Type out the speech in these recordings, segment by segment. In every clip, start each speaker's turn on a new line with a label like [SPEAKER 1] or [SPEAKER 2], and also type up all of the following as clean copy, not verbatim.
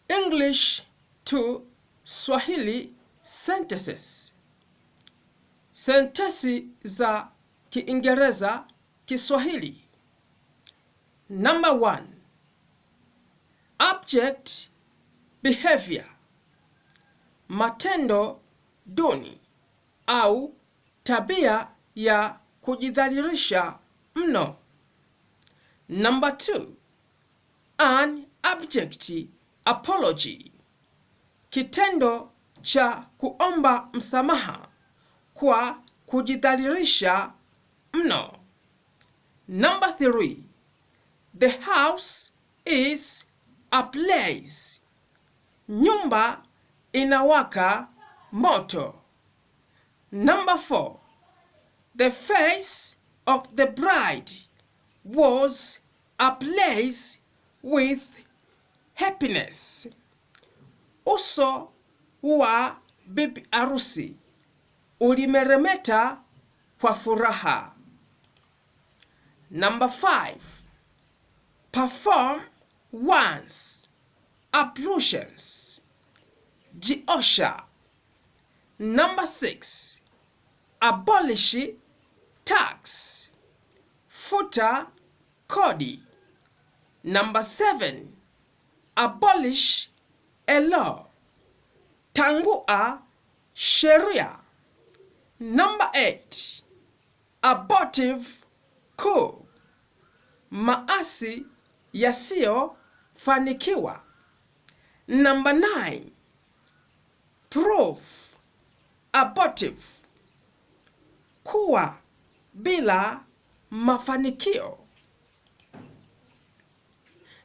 [SPEAKER 1] English to Swahili sentences. Sentensi za Kiingereza Kiswahili. Number 1. Abject behavior. Matendo duni au tabia ya kujidhalilisha mno. Number 2. An abject apology. Kitendo cha kuomba msamaha kwa kujidhalilisha mno. Number 3. The house is ablaze. Nyumba inawaka moto. Number 4. The face of the bride was ablaze with happiness. Uso wa bibi arusi ulimeremeta kwa furaha. Number 5. Perform once. Ablutions. Jiosha. Number 6. Abolish tax. Futa kodi. Number 7. Abolish a law. Tangua sheria. Number 8. Abortive coup. Maasi yasiyo fanikiwa. Number 9. Proof. Abortive. Kuwa bila mafanikio.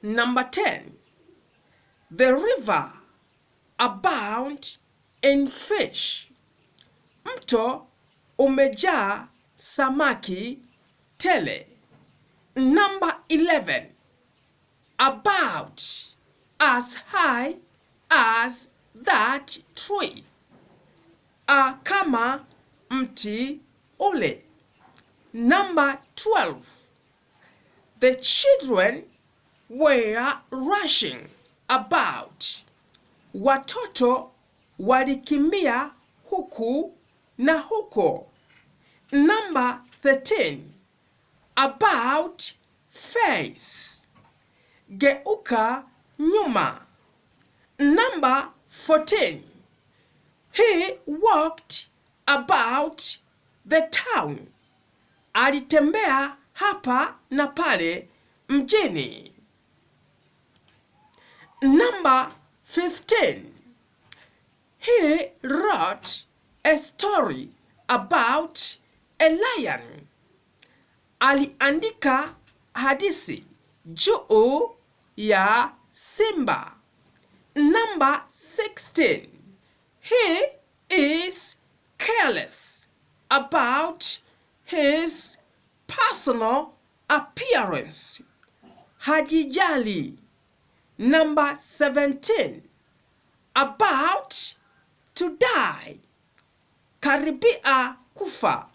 [SPEAKER 1] Number 10. The river abound in fish. Mto umejaa samaki tele. Number 11. About as high as that tree. Kama mti ule. Number 12. The children were rushing about. Watoto walikimbia huku na huko. Number 13. About face. Geuka nyuma. Number 14. He walked about the town. Alitembea hapa na pale mjini. Number 15. He wrote a story about a lion. Aliandika hadithi juu ya simba. Number 16. He is careless about his personal appearance. Hajijali. Number 17. About to die. Karibia kufa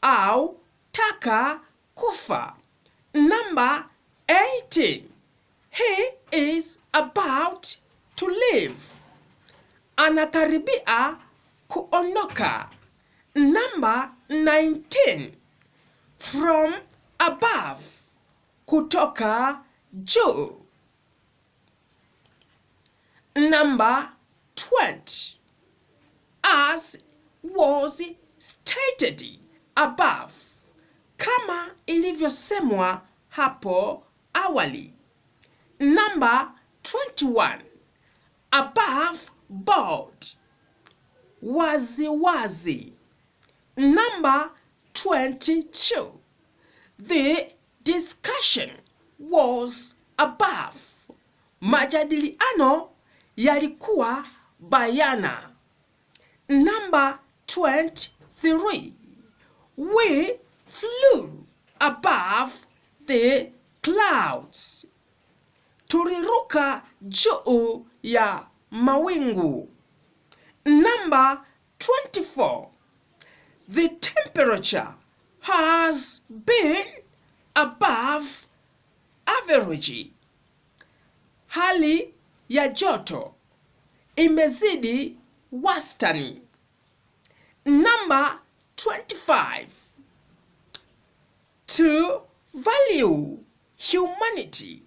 [SPEAKER 1] au taka kufa. Number 18. He is about to leave. Anakaribia kuondoka. Number 19. From above. Kutoka juu. Number 20. As was stated above. Kama ilivyosemwa hapo awali. Number 21. Above board. Wazi wazi. Number 22. The discussion was above. Majadiliano yalikuwa bayana. Number 23. We flew above the clouds. Tuliruka juu ya mawingu. Number 24. The temperature has been above average. Hali ya joto imezidi wastani. Number 25. To value humanity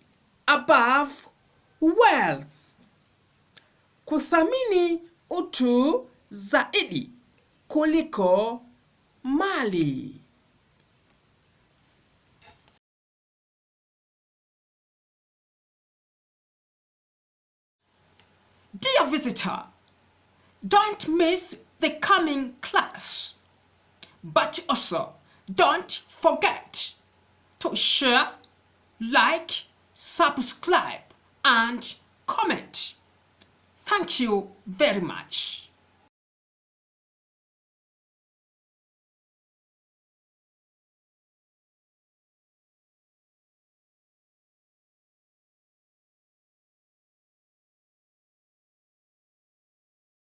[SPEAKER 1] above wealth. Kuthamini utu zaidi kuliko mali. Dear visitor, don't miss the coming class, but also don't forget to share, like, subscribe, and comment. Thank you very much.